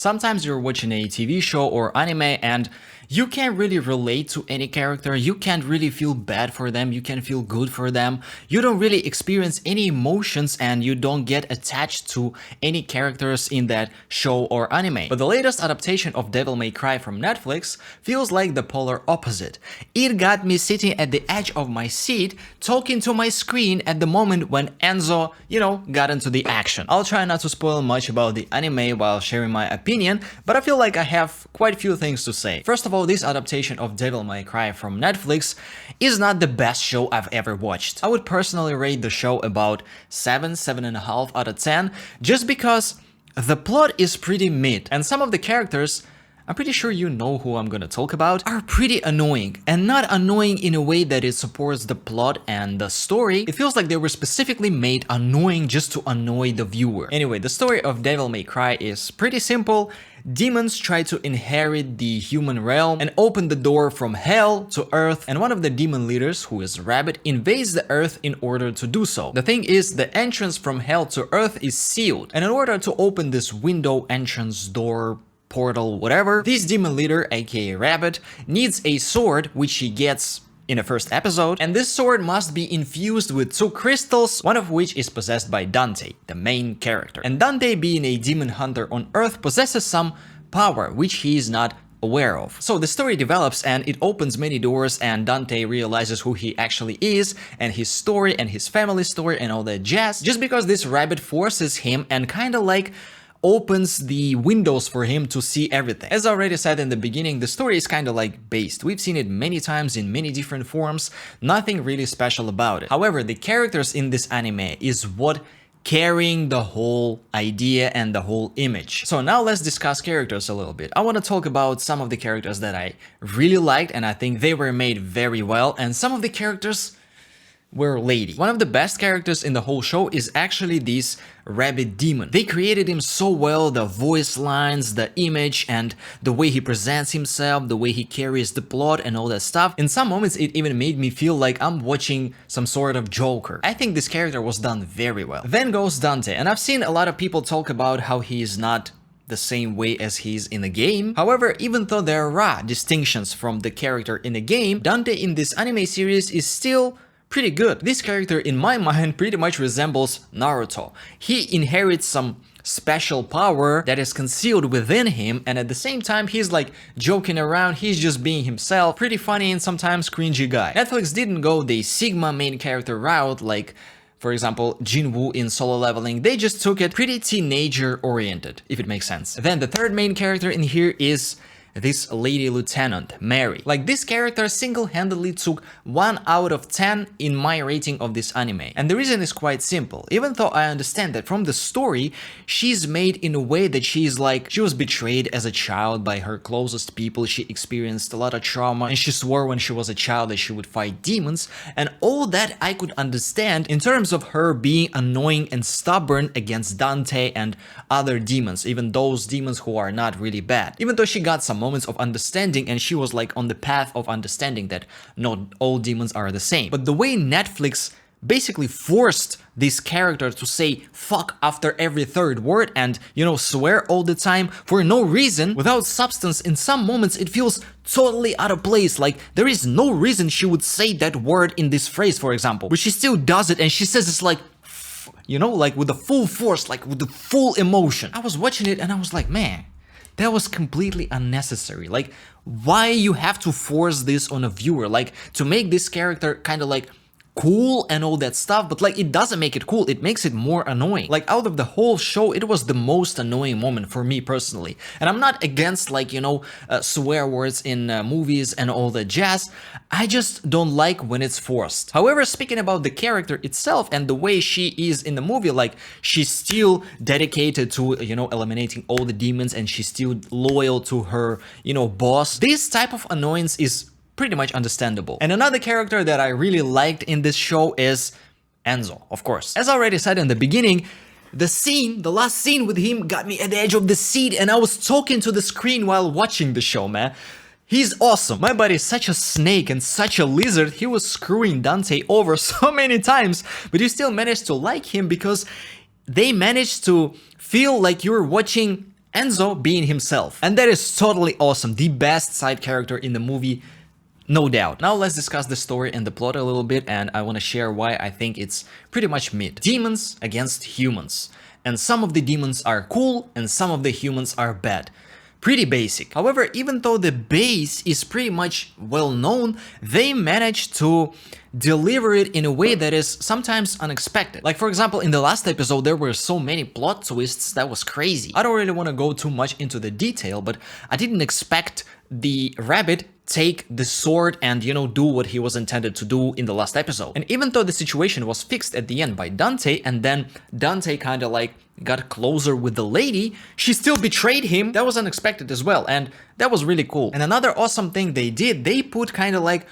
Sometimes you're watching a TV show or anime and you can't really relate to any character, you can't really feel bad for them, you can't feel good for them, you don't really experience any emotions and you don't get attached to any characters in that show or anime. But the latest adaptation of Devil May Cry from Netflix feels like the polar opposite. It got me sitting at the edge of my seat, talking to my screen at the moment when Enzo, got into the action. I'll try not to spoil much about the anime while sharing my opinion, but I feel like I have quite a few things to say. First of all, this adaptation of Devil May Cry from Netflix is not the best show I've ever watched. I would personally rate the show about 7.5 out of 10, just because the plot is pretty mid, and some of the characters, I'm pretty sure you know who I'm gonna talk about, are pretty annoying, and not annoying in a way that it supports the plot and the story. It feels like they were specifically made annoying just to annoy the viewer. Anyway, the story of Devil May Cry is pretty simple. Demons try to inherit the human realm and open the door from hell to earth, and one of the demon leaders, who is Rabbit, invades the earth in order to do so. The thing is, the entrance from hell to earth is sealed, and in order to open this window, entrance, door, portal, whatever, this demon leader, aka Rabbit, needs a sword, which he gets in the first episode, and this sword must be infused with 2 crystals, one of which is possessed by Dante, the main character. And Dante, being a demon hunter on Earth, possesses some power which he is not aware of. So the story develops and it opens many doors, and Dante realizes who he actually is and his story and his family story and all that jazz, just because this Rabbit forces him and kinda like opens the windows for him to see everything. As I already said in the beginning, the story is kind of like based. We've seen it many times in many different forms, nothing really special about it. However, the characters in this anime is what carrying the whole idea and the whole image. So now let's discuss characters a little bit. I want to talk about some of the characters that I really liked and I think they were made very well, and some of the characters were lady. One of the best characters in the whole show is actually this Rabbit demon. They created him so well, the voice lines, the image, and the way he presents himself, the way he carries the plot and all that stuff. In some moments it even made me feel like I'm watching some sort of Joker. I think this character was done very well. Then goes Dante, and I've seen a lot of people talk about how he is not the same way as he's in the game. However, even though there are distinctions from the character in the game, Dante in this anime series is still pretty good. This character, in my mind, pretty much resembles Naruto. He inherits some special power that is concealed within him, and at the same time he's like joking around, he's just being himself, pretty funny and sometimes cringy guy. Netflix didn't go the Sigma main character route like, for example, Jinwoo in Solo Leveling. They just took it pretty teenager oriented, if it makes sense. Then the third main character in here is this lady lieutenant, Mary. Like, this character single-handedly took 1 out of 10 in my rating of this anime. And the reason is quite simple. Even though I understand that from the story, she's made in a way that she was betrayed as a child by her closest people, she experienced a lot of trauma, and she swore when she was a child that she would fight demons, and all that I could understand in terms of her being annoying and stubborn against Dante and other demons, even those demons who are not really bad. Even though she got some moments of understanding and she was like on the path of understanding that not all demons are the same. But the way Netflix basically forced this character to say fuck after every third word and, swear all the time for no reason, without substance, in some moments it feels totally out of place. Like, there is no reason she would say that word in this phrase, for example, but she still does it, and she says it's like, like with the full force, like with the full emotion. I was watching it and I was like, man, that was completely unnecessary. Like, why you have to force this on a viewer? Like, to make this character kind of like cool and all that stuff, but like, it doesn't make it cool, it makes it more annoying. Like, out of the whole show, it was the most annoying moment for me personally. And I'm not against, like, swear words in movies and all that jazz, I just don't like when it's forced. However, speaking about the character itself and the way she is in the movie, like, she's still dedicated to, eliminating all the demons, and she's still loyal to her, boss. This type of annoyance is pretty much understandable. And another character that I really liked in this show is Enzo, of course. As I already said in the beginning, the last scene with him got me at the edge of the seat, and I was talking to the screen while watching the show, man. He's awesome. My buddy is such a snake and such a lizard. He was screwing Dante over so many times, but you still managed to like him because they managed to feel like you're watching Enzo being himself. And that is totally awesome. The best side character in the movie, no doubt. Now let's discuss the story and the plot a little bit, and I want to share why I think it's pretty much mid. Demons against humans. And some of the demons are cool and some of the humans are bad. Pretty basic. However, even though the base is pretty much well known, they managed to deliver it in a way that is sometimes unexpected. Like, for example, in the last episode, there were so many plot twists that was crazy. I don't really want to go too much into the detail, but I didn't expect the rabbit take the sword and, you know, do what he was intended to do in the last episode. And even though the situation was fixed at the end by Dante, and then Dante kind of like got closer with the lady, she still betrayed him. That was unexpected as well, and that was really cool. And another awesome thing they did, they put kind of like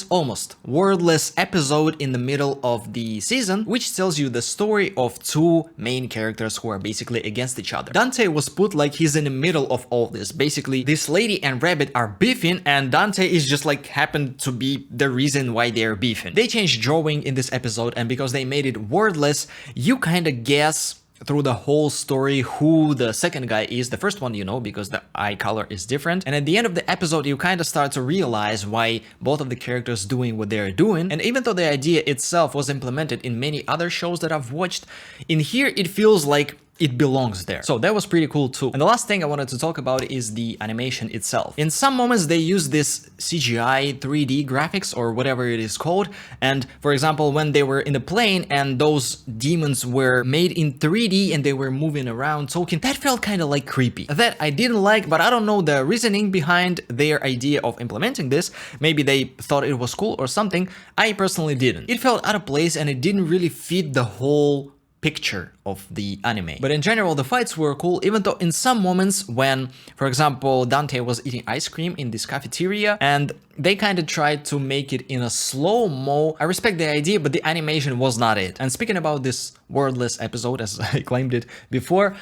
almost wordless episode in the middle of the season, which tells you the story of two main characters who are basically against each other. Dante was put like he's in the middle of all this. Basically, this lady and rabbit are beefing, and Dante is just like happened to be the reason why they're beefing. They changed drawing in this episode, and because they made it wordless, you kind of guess through the whole story who the second guy is. The first one you know because the eye color is different, and at the end of the episode you kind of start to realize why both of the characters doing what they're doing. And even though the idea itself was implemented in many other shows that I've watched, in here it feels like it belongs there. So that was pretty cool too. And the last thing I wanted to talk about is the animation itself. In some moments they use this CGI 3D graphics or whatever it is called, and for example when they were in the plane and those demons were made in 3D and they were moving around talking, that felt kind of like creepy. That I didn't like, but I don't know the reasoning behind their idea of implementing this. Maybe they thought it was cool or something. I personally didn't. It felt out of place and it didn't really fit the whole picture of the anime. But in general, the fights were cool, even though in some moments when, for example, Dante was eating ice cream in this cafeteria and they kind of tried to make it in a slow-mo. I respect the idea, but the animation was not it. And speaking about this wordless episode, as I claimed it before,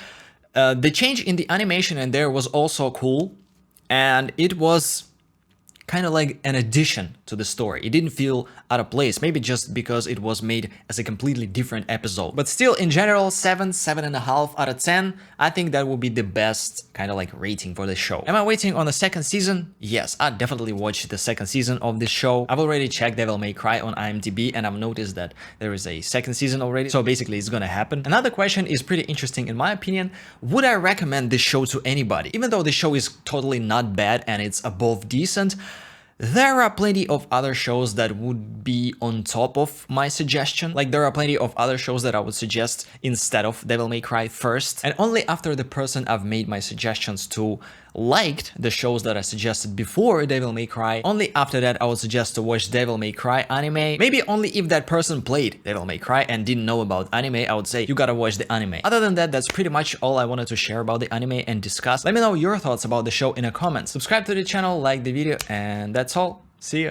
the change in the animation in there was also cool, and it was kind of like an addition to the story. It didn't feel out of place, maybe just because it was made as a completely different episode. But still, in general, 7.5 out of 10. I think that would be the best kind of like rating for the show. Am I waiting on the second season? Yes, I definitely watched the second season of this show. I've already checked Devil May Cry on IMDb and I've noticed that there is a second season already. So basically it's gonna happen. Another question is pretty interesting in my opinion. Would I recommend this show to anybody? Even though the show is totally not bad and it's above decent, there are plenty of other shows that would be on top of my suggestion. Like there are plenty of other shows that I would suggest instead of Devil May Cry first. And only after the person I've made my suggestions to liked the shows that I suggested before Devil May Cry, only after that I would suggest to watch Devil May Cry anime. Maybe only if that person played Devil May Cry and didn't know about anime, I would say you gotta watch the anime. Other than that, that's pretty much all I wanted to share about the anime and discuss. Let me know your thoughts about the show in the comments. Subscribe to the channel, like the video, and that's all. See ya.